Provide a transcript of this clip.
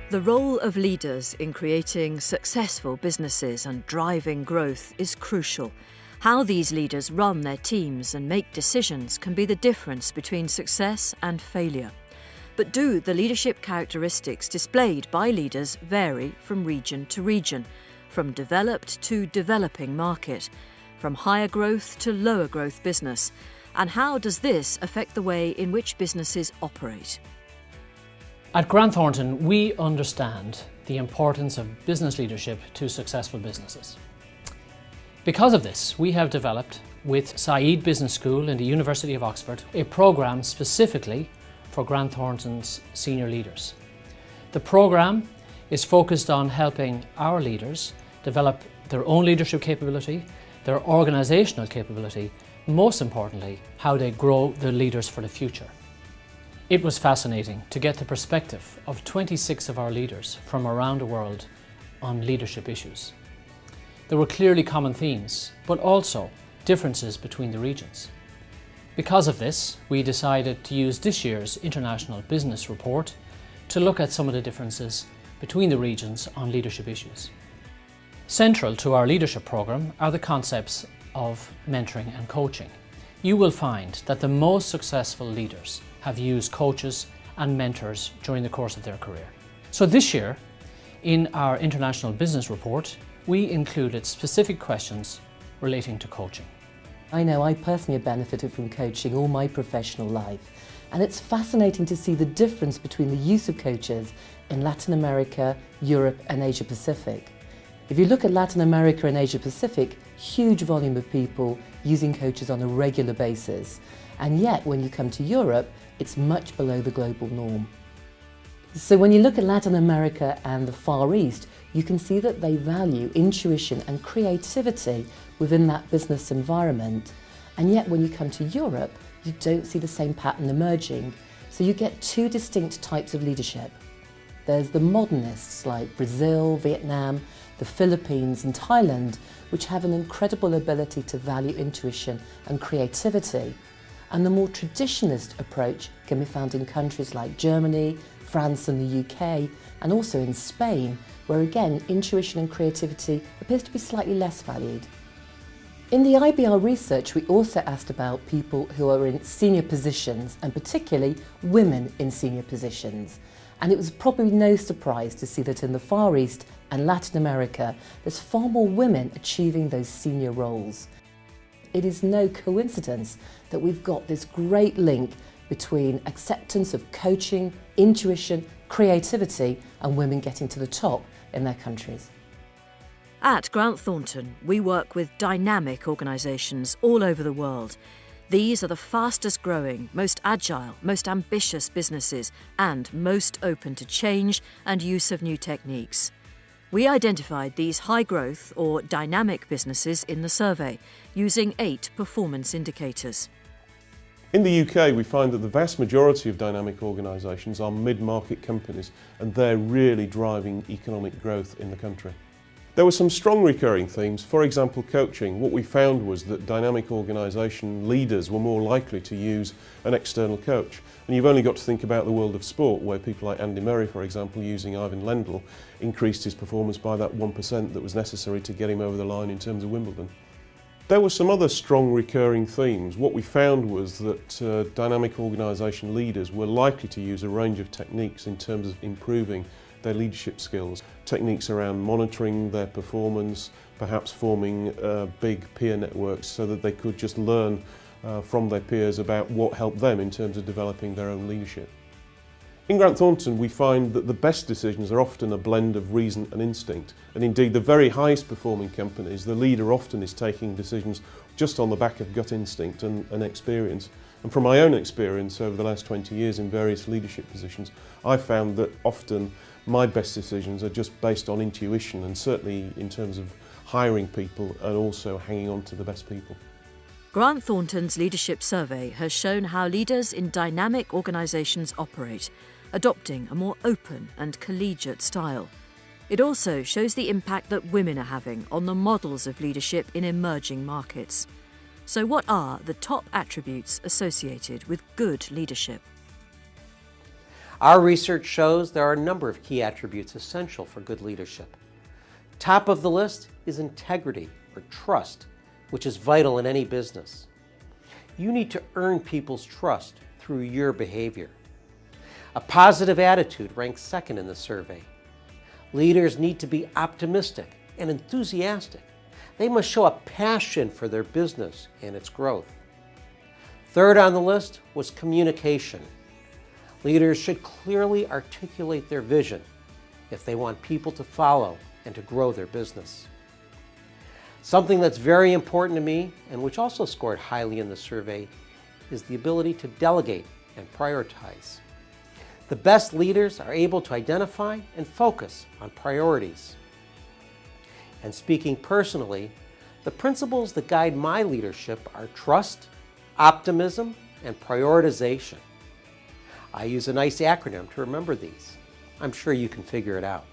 The role of leaders in creating successful businesses and driving growth is crucial. How these leaders run their teams and make decisions can be the difference between success and failure. But do the leadership characteristics displayed by leaders vary from region to region, from developed to developing market, from higher growth to lower growth business? And how does this affect the way in which businesses operate? At Grant Thornton, we understand the importance of business leadership to successful businesses. Because of this, we have developed, with Said Business School and the University of Oxford, a programme specifically for Grant Thornton's senior leaders. The programme is focused on helping our leaders develop their own leadership capability, their organisational capability, most importantly, how they grow their leaders for the future. It was fascinating to get the perspective of 26 of our leaders from around the world on leadership issues. There were clearly common themes, but also differences between the regions. Because of this, we decided to use this year's International Business Report to look at some of the differences between the regions on leadership issues. Central to our leadership programme are the concepts of mentoring and coaching. You will find that the most successful leaders have used coaches and mentors during the course of their career. So this year, in our International Business Report, we included specific questions relating to coaching. I know I personally have benefited from coaching all my professional life, and it's fascinating to see the difference between the use of coaches in Latin America, Europe and Asia Pacific. If you look at Latin America and Asia Pacific, huge volume of people using coaches on a regular basis, and yet when you come to Europe, it's much below the global norm. So when you look at Latin America and the Far East, you can see that they value intuition and creativity within that business environment. And yet when you come to Europe, you don't see the same pattern emerging. So you get two distinct types of leadership. There's the modernists like Brazil, Vietnam, the Philippines and Thailand, which have an incredible ability to value intuition and creativity. And the more traditionalist approach can be found in countries like Germany, France and the UK, and also in Spain, where again intuition and creativity appears to be slightly less valued. In the IBR research, we also asked about people who are in senior positions, and particularly women in senior positions. And it was probably no surprise to see that in the Far East and Latin America, there's far more women achieving those senior roles. It is no coincidence that we've got this great link between acceptance of coaching, intuition, creativity and women getting to the top in their countries. At Grant Thornton, we work with dynamic organisations all over the world. These are the fastest growing, most agile, most ambitious businesses and most open to change and use of new techniques. We identified these high-growth or dynamic businesses in the survey using 8 performance indicators. In the UK, we find that the vast majority of dynamic organisations are mid-market companies, and they're really driving economic growth in the country. There were some strong recurring themes. For example, coaching. What we found was that dynamic organisation leaders were more likely to use an external coach. And you've only got to think about the world of sport, where people like Andy Murray, for example, using Ivan Lendl, increased his performance by that 1% that was necessary to get him over the line in terms of Wimbledon. There were some other strong recurring themes. What we found was that dynamic organisation leaders were likely to use a range of techniques in terms of improving their leadership skills. Techniques around monitoring their performance, perhaps forming big peer networks so that they could just learn from their peers about what helped them in terms of developing their own leadership. In Grant Thornton, we find that the best decisions are often a blend of reason and instinct. And indeed, the very highest performing companies, the leader often is taking decisions just on the back of gut instinct and experience. And from my own experience over the last 20 years in various leadership positions, I've found that often my best decisions are just based on intuition, and certainly in terms of hiring people and also hanging on to the best people. Grant Thornton's leadership survey has shown how leaders in dynamic organisations operate, adopting a more open and collegiate style. It also shows the impact that women are having on the models of leadership in emerging markets. So what are the top attributes associated with good leadership? Our research shows there are a number of key attributes essential for good leadership. Top of the list is integrity or trust, which is vital in any business. You need to earn people's trust through your behavior. A positive attitude ranks second in the survey. Leaders need to be optimistic and enthusiastic. They must show a passion for their business and its growth. Third on the list was communication. Leaders should clearly articulate their vision if they want people to follow and to grow their business. Something that's very important to me, and which also scored highly in the survey, is the ability to delegate and prioritize. The best leaders are able to identify and focus on priorities. And speaking personally, the principles that guide my leadership are trust, optimism, and prioritization. I use a nice acronym to remember these. I'm sure you can figure it out.